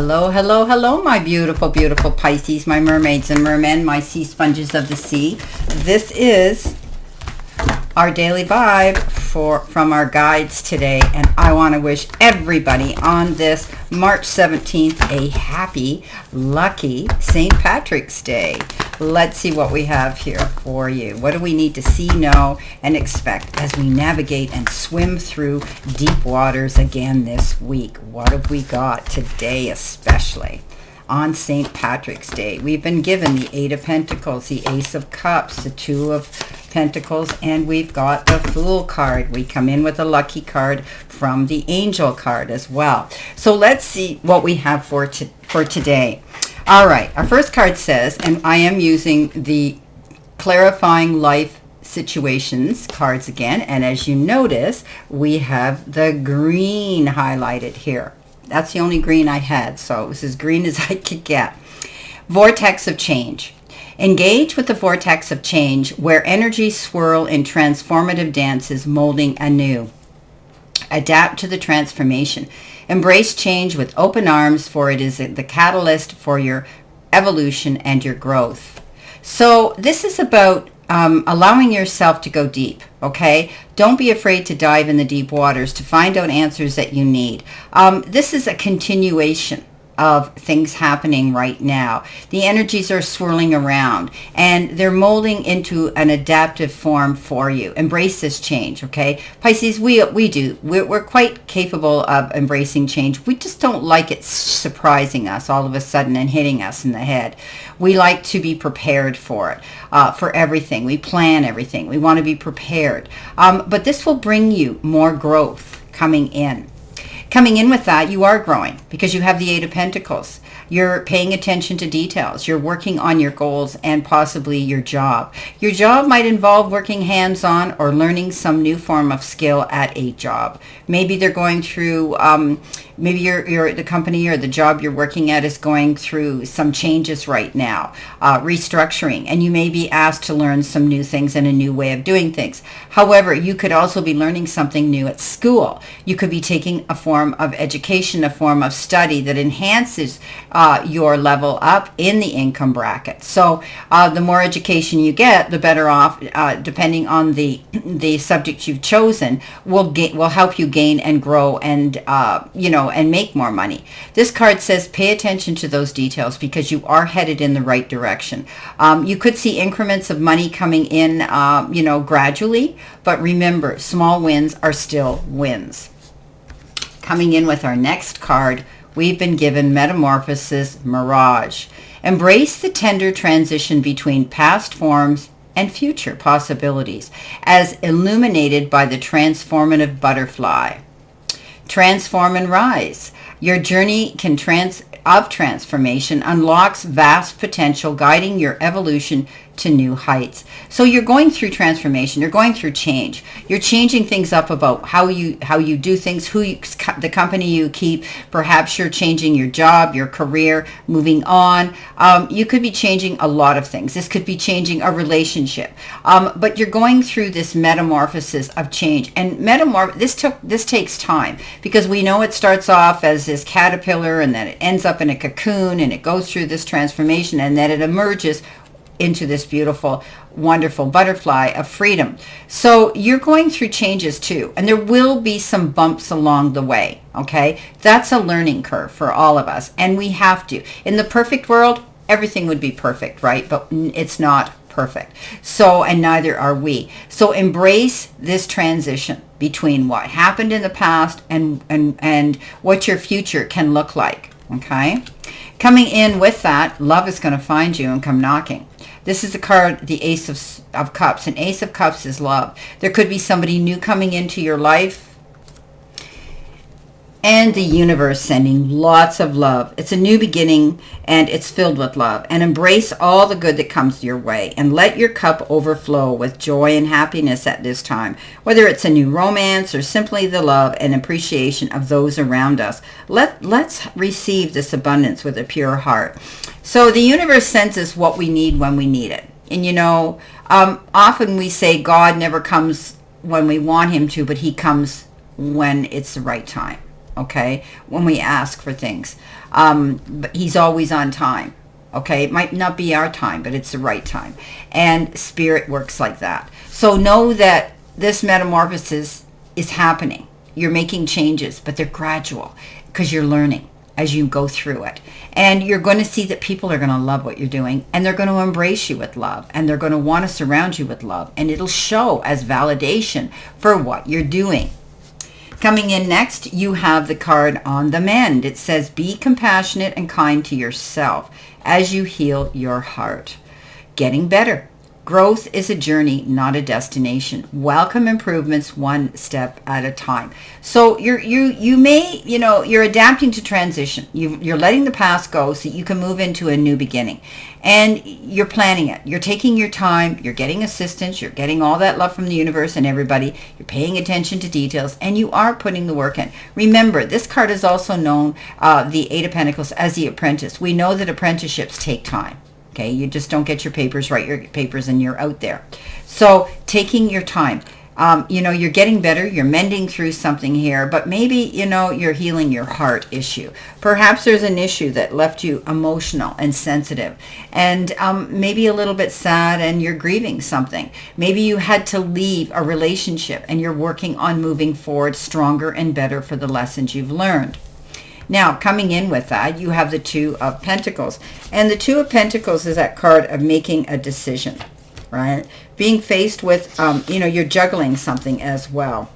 Hello, hello, hello, my beautiful, beautiful Pisces, my mermaids and mermen, my sea sponges of the sea. This is our daily vibe from our guides today, and I want to wish everybody on this March 17th a happy, lucky St. Patrick's Day. Let's see what we have here for you. What do we need to see, know, and expect as we navigate and swim through deep waters again this week? What have we got today, especially on St. Patrick's Day? We've been given the Eight of Pentacles, the Ace of Cups, the Two of Pentacles, and we've got the Fool card. We come in with a lucky card from the Angel card as well. So let's see what we have for today. All right, our first card says, and I am using the Clarifying Life Situations cards again, and as you notice, we have the green highlighted here. That's the only green I had, so it was as green as I could get. Vortex of change. Engage with the vortex of change where energies swirl in transformative dances molding anew. Adapt to the transformation. Embrace change with open arms, for it is the catalyst for your evolution and your growth. So this is about allowing yourself to go deep, okay? Don't be afraid to dive in the deep waters to find out answers that you need. This is a continuation of things happening right now. The energies are swirling around and they're molding into an adaptive form for you. Embrace this change, okay? Pisces, we're quite capable of embracing change. We just don't like it surprising us all of a sudden and hitting us in the head. We like to be prepared for it, for everything. We plan everything. We want to be prepared. But this will bring you more growth coming in. Coming in with that, you are growing because you have the Eight of Pentacles. You're paying attention to details. You're working on your goals and possibly your job. Your job might involve working hands-on or learning some new form of skill at a job. Maybe they're going through, maybe the company or the job you're working at is going through some changes right now, restructuring, and you may be asked to learn some new things and a new way of doing things. However, you could also be learning something new at school. You could be taking a form of education, a form of study that enhances your level up in the income bracket. So the more education you get, the better off, depending on the subject you've chosen, will help you gain and grow and and make more money. This card says pay attention to those details because you are headed in the right direction. You could see increments of money coming in gradually, but remember, small wins are still wins. Coming in with our next card, we've been given Metamorphosis Mirage. Embrace the tender transition between past forms and future possibilities as illuminated by the transformative butterfly. Transform and rise. Your journey of transformation unlocks vast potential, guiding your evolution to new heights. So you're going through transformation, you're going through change, you're changing things up about how you do things, the company you keep. Perhaps you're changing your job, your career, moving on. You could be changing a lot of things. This could be changing a relationship, but you're going through this metamorphosis of change. And this takes time because we know it starts off as this caterpillar and then it ends up in a cocoon and it goes through this transformation and then it emerges into this beautiful, wonderful butterfly of freedom. So you're going through changes too, and there will be some bumps along the way, okay? That's a learning curve for all of us, and we have to. In the perfect world, everything would be perfect, right? But it's not perfect. So, and neither are we. So embrace this transition between what happened in the past and what your future can look like, okay? Coming in with that, love is going to find you and come knocking. This is the card, the Ace of Cups. And Ace of Cups is love. There could be somebody new coming into your life. And the universe sending lots of love. It's a new beginning and it's filled with love. And embrace all the good that comes your way. And let your cup overflow with joy and happiness at this time. Whether it's a new romance or simply the love and appreciation of those around us. Let's receive this abundance with a pure heart. So the universe sends us what we need when we need it. And often we say God never comes when we want him to, but he comes when it's the right time. okay, when we ask for things. But he's always on time. Okay, it might not be our time, but it's the right time. And spirit works like that. So know that this metamorphosis is happening. You're making changes, but they're gradual because you're learning as you go through it. And you're going to see that people are going to love what you're doing, and they're going to embrace you with love, and they're going to want to surround you with love, and it'll show as validation for what you're doing. Coming in next, you have the card on the mend. It says, be compassionate and kind to yourself as you heal your heart. Getting better. Growth is a journey, not a destination. Welcome improvements one step at a time. So you're adapting to transition. You're letting the past go so you can move into a new beginning. And you're planning it. You're taking your time. You're getting assistance. You're getting all that love from the universe and everybody. You're paying attention to details, and you are putting the work in. Remember, this card is also known, the Eight of Pentacles, as the apprentice. We know that apprenticeships take time. Okay, you just don't get your papers, write your papers, and you're out there. So taking your time, you're getting better, you're mending through something here, but maybe, you're healing your heart issue. Perhaps there's an issue that left you emotional and sensitive, and maybe a little bit sad, and you're grieving something. Maybe you had to leave a relationship, and you're working on moving forward stronger and better for the lessons you've learned. Now, coming in with that, you have the Two of Pentacles. And the Two of Pentacles is that card of making a decision, right? Being faced with, you're juggling something as well.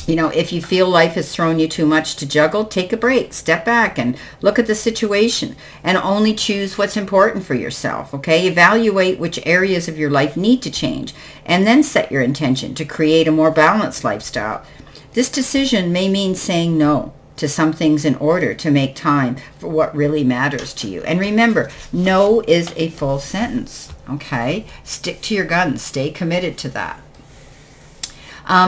If you feel life has thrown you too much to juggle, take a break, step back and look at the situation and only choose what's important for yourself, okay? Evaluate which areas of your life need to change and then set your intention to create a more balanced lifestyle. This decision may mean saying no to some things in order to make time for what really matters to you. And remember, no is a full sentence, okay? Stick to your guns. Stay committed to that.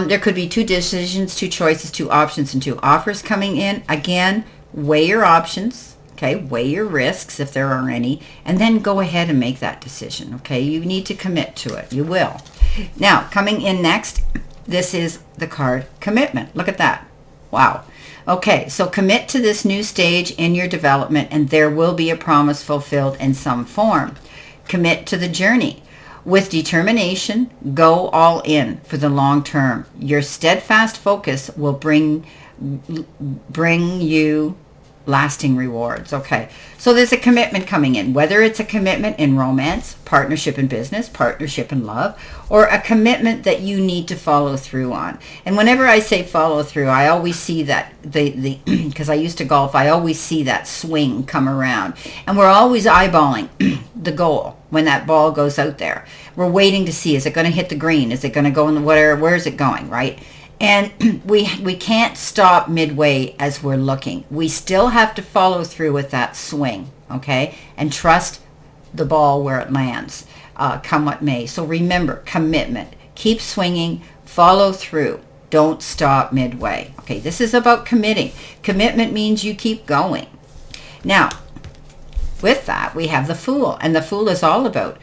There could be two decisions, two choices, two options, and two offers coming in. Again, weigh your options, okay? Weigh your risks if there are any, and then go ahead and make that decision, okay? You need to commit to it. You will. Now, coming in next, this is the card Commitment. Look at that. Wow. Okay, so commit to this new stage in your development, and there will be a promise fulfilled in some form. Commit to the journey. With determination, go all in for the long term. Your steadfast focus will bring you lasting rewards. Okay, so there's a commitment coming in, whether it's a commitment in romance, partnership in business, partnership in love, or a commitment that you need to follow through on. And whenever I say follow through, I always see that because I used to golf, I always see that swing come around, and we're always eyeballing the goal when that ball goes out there. We're waiting to see, is it going to hit the green? Is it going to go in the water? Where is it going, right? And we can't stop midway as we're looking. We still have to follow through with that swing, okay? And trust the ball where it lands, come what may. So remember, commitment. Keep swinging, follow through. Don't stop midway. Okay, this is about committing. Commitment means you keep going. Now, with that, we have the Fool. And the Fool is all about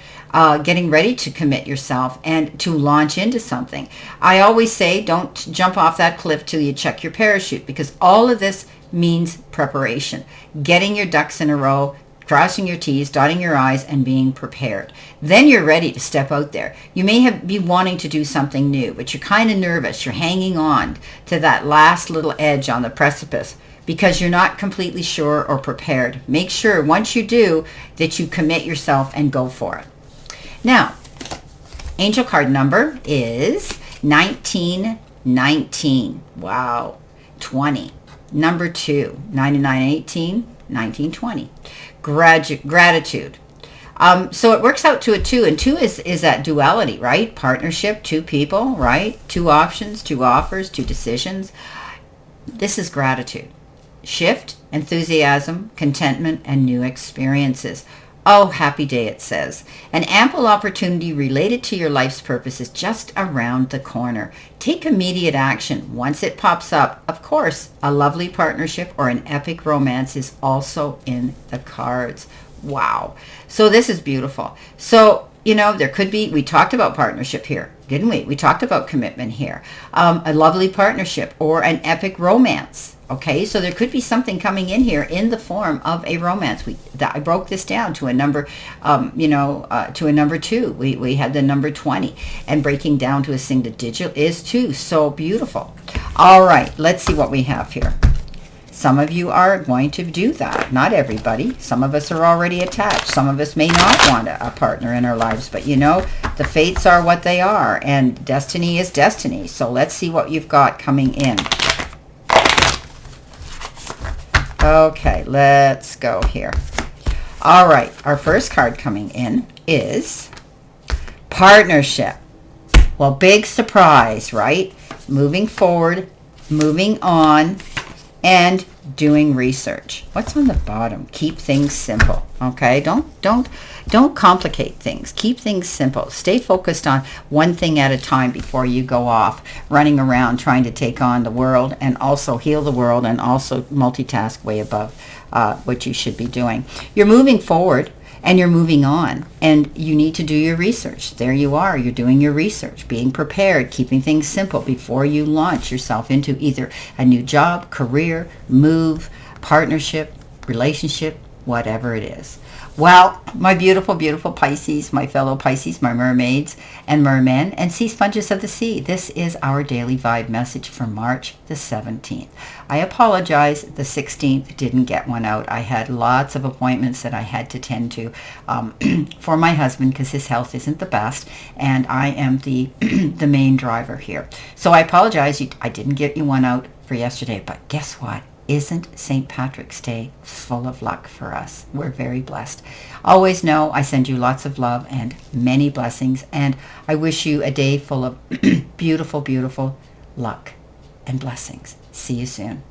getting ready to commit yourself and to launch into something. I always say, don't jump off that cliff till you check your parachute, because all of this means preparation. Getting your ducks in a row, crossing your T's, dotting your I's, and being prepared. Then you're ready to step out there. You may be wanting to do something new, but you're kind of nervous. You're hanging on to that last little edge on the precipice because you're not completely sure or prepared. Make sure once you do that you commit yourself and go for it. Now, angel card number is 1919. Wow. 20. Number 2. 9918. 1920. Gratitude. So it works out to a 2, and 2 is that duality, right? Partnership, 2 people, right? 2 options, 2 offers, 2 decisions. This is gratitude. Shift, enthusiasm, contentment, and new experiences. Oh, happy day, it says. An ample opportunity related to your life's purpose is just around the corner. Take immediate action once it pops up. Of course, a lovely partnership or an epic romance is also in the cards. Wow. So this is beautiful. So, there could be, we talked about partnership here, didn't we? We talked about commitment here. A lovely partnership or an epic romance Okay, so there could be something coming in here in the form of a romance. I broke this down to a number, to a number 2. We had the number 20, and breaking down to a single digit is 2. So beautiful. All right, let's see what we have here. Some of you are going to do that. Not everybody. Some of us are already attached. Some of us may not want a partner in our lives, but the fates are what they are, and destiny is destiny. So let's see what you've got coming in. Okay, let's go here. All right, our first card coming in is partnership. Well, big surprise, right? Moving forward, moving on, and doing research. What's on the bottom? Keep things simple. Okay, don't complicate things. Keep things simple. Stay focused on one thing at a time before you go off running around trying to take on the world and also heal the world and also multitask way above what you should be doing. You're moving forward and you're moving on, and you need to do your research. There you are. You're doing your research, being prepared, keeping things simple before you launch yourself into either a new job, career, move, partnership, relationship, whatever it is. Well, my beautiful, beautiful Pisces, my fellow Pisces, my mermaids and mermen and sea sponges of the sea. This is our daily vibe message for March the 17th. I apologize, the 16th didn't get one out. I had lots of appointments that I had to tend to for my husband because his health isn't the best, and I am the the main driver here. So I apologize. I didn't get you one out for yesterday, but guess what? Isn't St. Patrick's Day full of luck for us? We're very blessed. Always know I send you lots of love and many blessings, and I wish you a day full of beautiful, beautiful luck and blessings. See you soon.